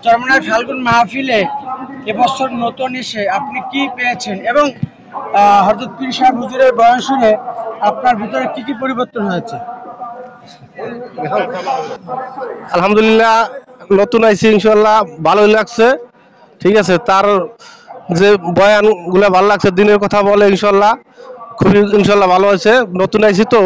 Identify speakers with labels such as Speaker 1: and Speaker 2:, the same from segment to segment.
Speaker 1: চরমনাই ফাল্গুন মাহফিলে এবছর নতুন এসে আপনি কি পেয়েছেন এবং হযরত পীর সাহেব হুজুরের বয়ান শুনে আপনার ভিতরে কি কি পরিবর্তন হয়েছে?
Speaker 2: আলহামদুলিল্লাহ, নতুন আইসি, ইনশাল্লাহ ভালোই লাগছে। ঠিক আছে, তার যে বয়ান গুলা ভালো লাগছে, দিনের কথা বলে, ইনশাল্লাহ খুবই ইনশাল্লাহ ভালো হয়েছে। নতুন আইসি তো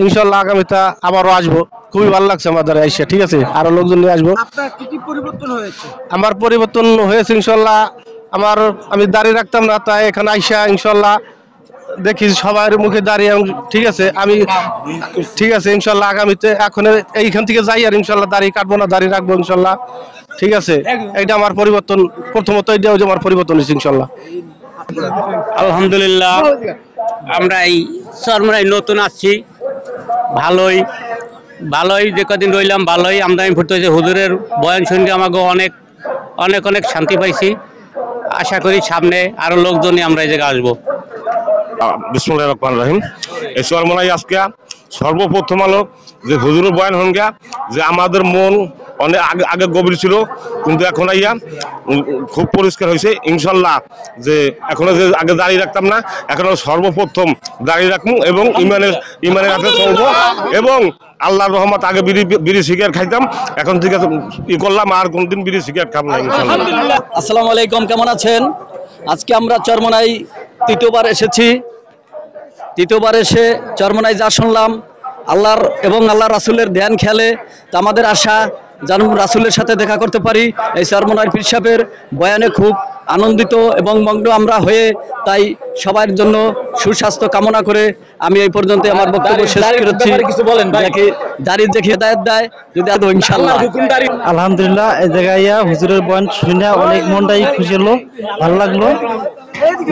Speaker 2: ইনশাল্লাহ আগামীতে আবারও আসবো। খুবই ভালো লাগছে আমাদের আইসা। ঠিক আছে, আরো লোকজন নিয়ে আসবো।
Speaker 1: আপনার কি কি পরিবর্তন হয়েছে?
Speaker 2: আমার পরিবর্তন হয়েছে ইনশাল্লাহ। আমি দাঁড়িয়ে রাখতাম না, তাই এখানে আইসা ইনশাল্লাহ দেখি সবার মুখে দাঁড়িয়ে। ঠিক আছে, ঠিক আছে ইনশাল্লাহ আগামীতে এখন এইখান থেকে যাই আর ইনশাল্লাহ দাঁড়িয়ে কাটবো না, দাঁড়িয়ে রাখবো ইনশাল্লাহ। ঠিক আছে, এটা আমার পরিবর্তন। প্রথমত এটাও যে আমার পরিবর্তন হয়েছে ইনশাল্লাহ।
Speaker 3: আলহামদুলিল্লাহ, আমরা এই চরমনাই নতুন আসছি, ভালোই ভালোই যে কদিন রইলাম ভালোই আমদানি ফুটতে হয়েছে। হুজুরের বয়ান শুনে আমাকে অনেক অনেক অনেক শান্তি পাইছি। আশা করি সামনে আরো লোকজন নিয়ে আমরা এই জায়গায় আসবো।
Speaker 4: বিসমিল্লাহির রহমানির রহিম। এই চরমনাই আজকে সর্বপ্রথম আলো যে হুজুরের বয়ান হনগা, যে আমাদের মন অনেক আগে গভীর ছিল, কিন্তু এখন আইয়া খুব পরিষ্কার হয়েছে ইনশাল্লাহ। যে এখনো যে আগে দাঁড়িয়ে রাখতাম না, এখন সর্বপ্রথম দাঁড়িয়ে রাখবো এবং ইমানের হাতে চলবো। এবং আল্লাহর রহমত, আগে বিড়ি সিগারেট খাইতাম, এখন ঠিক আছে ই করলাম, আর কোনদিন বিড়ি সিগারেট খাবো না ইনশাল্লাহ।
Speaker 5: আসসালামু আলাইকুম, কেমন আছেন? আজকে আমরা চরমনাই তৃতীয়বার এসেছি। তৃতীয়বার এসে চরমনাই যা শুনলাম, আল্লাহর এবং আল্লাহ রাসূলের ধ্যান খেয়ালে, তা আমাদের আশা যেন রাসূলের সাথে দেখা করতে পারি। এই চরমনাই পীর সাহেবের বয়ানে খুব আনন্দিত এবং মগ্ন আমরা হয়ে, তাই সবার জন্য সুস্বাস্থ্য কামনা করে আমি এই পর্যন্ত আমার বক্তব্য শেষ করছি। কিছু বলেন, দাঁড়িয়ে দেখে হেদায়েত দেয় যদি ইনশাআল্লাহ।
Speaker 6: আলহামদুলিল্লাহ, এই জায়গায় হুজুরের বয়ান শুনে অনেক মনটাই খুশি হলো, ভালো লাগলো।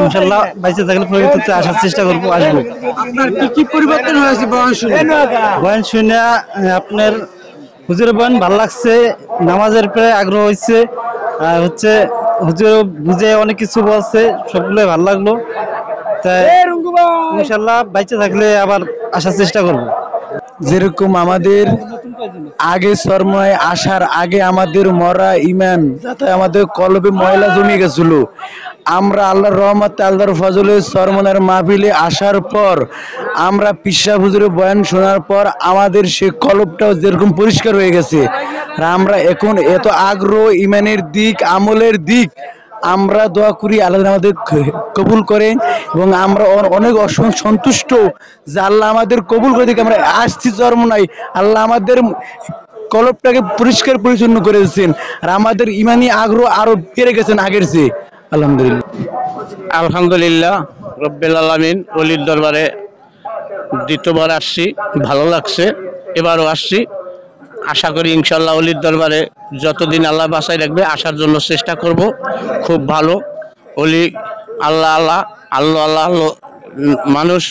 Speaker 6: ইনশাআল্লাহ বাইচে থাকলে পরিবর্তন আসার চেষ্টা করবো, আসবো।
Speaker 1: আপনার কি কি পরিবর্তন হয়েছে বয়ান শুনে?
Speaker 6: বয়ান শুনে আপনার হুজুরের বয়ান ভালো লাগছে, নামাজের প্রায় আগ্রহ হয়েছে, আর হচ্ছে হুজুর বুঝে অনেক কিছু বলছে, সবগুলোই ভালো লাগলো। তাই ইনশাআল্লাহ বাইচে থাকলে আবার আসার চেষ্টা করবো।
Speaker 7: যেরকম আমাদের আগে চরমনাই আসার আগে আমাদের মরা ইমান, যাতে আমাদের কলবে ময়লা জমে গেছিল, আমরা আল্লাহর রহমতে আল্লাহর ফজলে চরমনাইয়ের মাহফিলে আসার পর, আমরা পীর সাহেব হুজুরের বয়ান শোনার পর আমাদের সে কলবটাও যেরকম পরিষ্কার হয়ে গেছে। আর আমরা এখন এত আগ্রহ, ইমানের দিক, আমলের দিক, আমরা দোয়া করি আল্লাহ আমাদের কবুল করেন এবং আমরা অনেক সন্তুষ্ট যে আল্লাহ আমাদের কবুল করে দিকে আমরা আসছি চরমনাই। আল্লাহ আমাদের কলবটাকে পরিষ্কার পরিচ্ছন্ন করে দিচ্ছেন, আর আমাদের ইমানি আগ্রহ আরো বেড়ে গেছেন আগের চেয়ে। আলহামদুলিল্লাহ,
Speaker 3: আলহামদুলিল্লাহ রব্বিল আলামিন। ওলির দরবারে দ্বিতীয়বার আসছি, ভালো লাগছে, এবারও আসছি। আশা করি ইনশাল্লাহ ওলির দরবারে যতদিন আল্লাহ বাঁচাই রাখবে আসার জন্য চেষ্টা করব। খুব ভালো ওলি, আল্লাহ আল্লাহ আল্লাহ আল্লাহ মানুষ,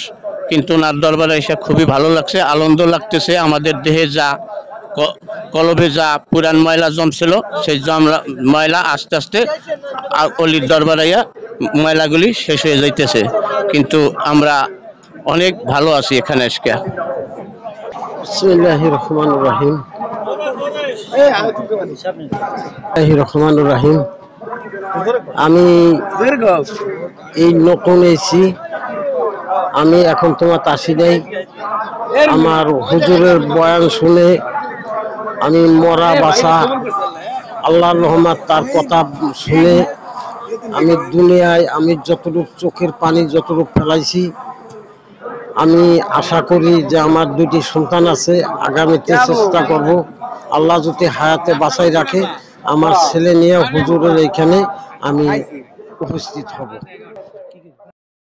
Speaker 3: কিন্তু ওনার দরবারে এসে খুবই ভালো লাগছে, আনন্দ লাগতেছে। আমাদের দেহে যা কলবে যা পুরান ময়লা জমছিল, সেই ময়লা আস্তে আস্তে অলির দরবারে ময়লাগুলি শেষ হয়ে যাইতেছে, কিন্তু আমরা অনেক ভালো আছি এখানে আজকে।
Speaker 8: বিসমিল্লাহির রহমানির রহিম। আমি এই নতুন এসেছি, আমি এখন তোমার আসি নাই। আমার হুজুরের বয়ান শুনে আমি মরা বাঁচা, আল্লাহর রহমত, তার কথা শুনে আমি দুনিয়ায় আমি যতটুকু চোখের পানি যতটুকু ফেলাইছি, আমি আশা করি যে আমার দুটি সন্তান আছে, আগামীতে চেষ্টা করব আল্লাহ যদি হায়াতে বাঁচাই রাখে, আমার ছেলে নিয়ে হুজুরের এইখানে আমি উপস্থিত হব।